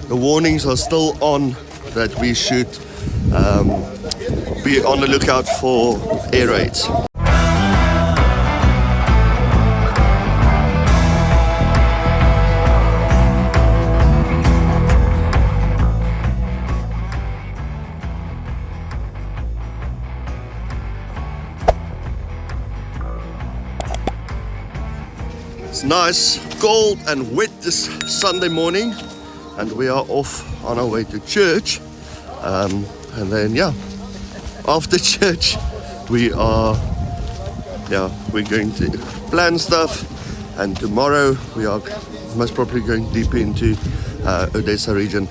the warnings are still on that we should be on the lookout for air raids. It's nice, cold and wet this Sunday morning, and we are off on our way to church. And then after church we're going to plan stuff, and tomorrow we are most probably going deep into Odessa region.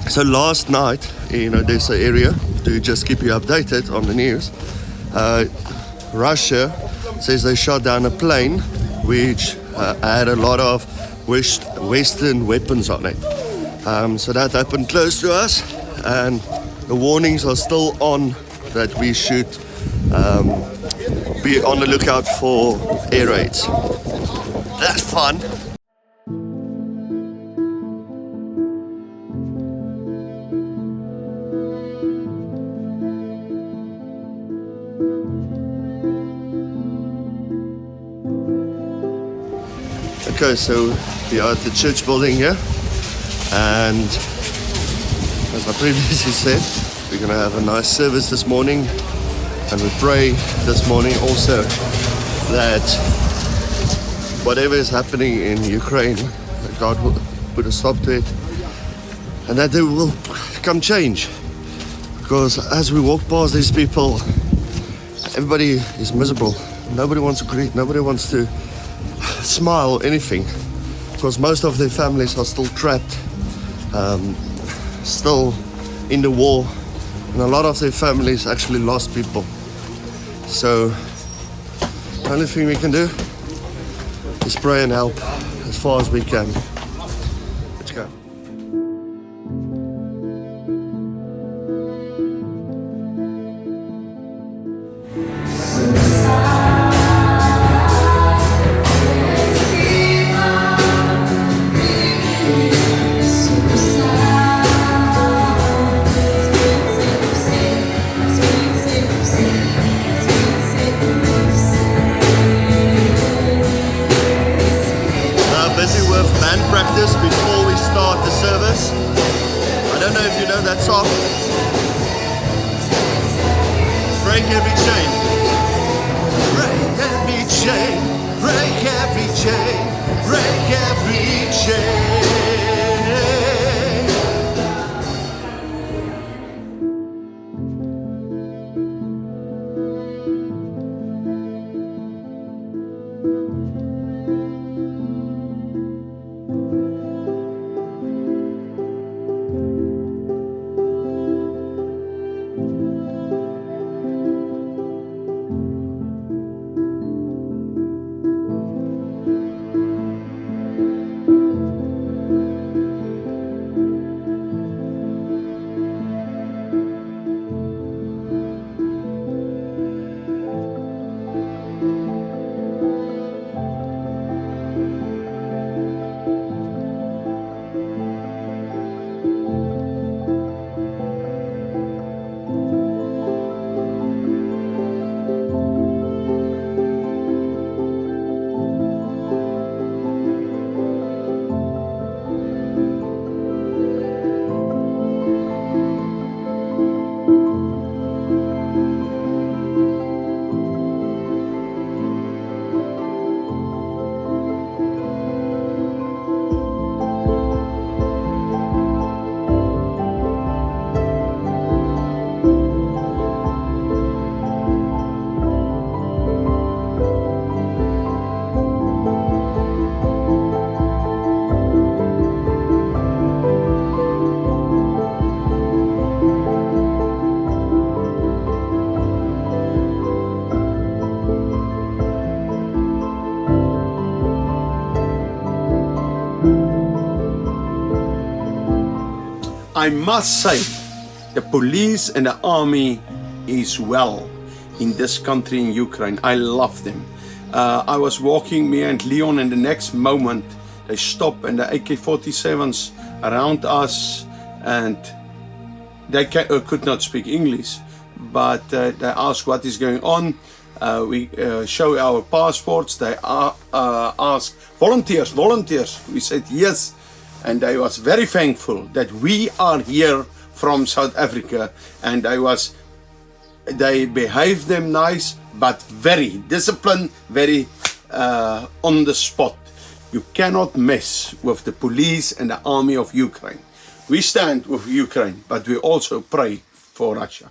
So last night in Odessa area, to just keep you updated on the news, Russia says they shot down a plane which had a lot of Western weapons on it. So that happened close to us, and the warnings are still on that we should be on the lookout for air raids. That's fun. Okay, so we are at the church building here, and as I previously said, we're going to have a nice service this morning, and we pray this morning also that whatever is happening in Ukraine, that God will put a stop to it, and that there will come change. Because as we walk past these people, everybody is miserable. Nobody wants to greet, nobody wants to smile or anything, because most of their families are still trapped, still in the war, and a lot of their families actually lost people. So the only thing we can do is pray and help as far as we can. Let's go. Practice before we start the service. I don't know if you know that song. Break every chain. Break every chain. Break every chain. Break every chain. I must say, the police and the army is well in this country in Ukraine. I love them. I was walking, me and Leon, and the next moment they stop and the AK-47s around us, and they could not speak English, but they asked what is going on. We show our passports. They ask volunteers. We said yes, and I was very thankful that we are here from South Africa, and they behaved them nice, but very disciplined, very on the spot. You cannot mess with the police and the army of Ukraine. We stand with Ukraine, but we also pray for Russia.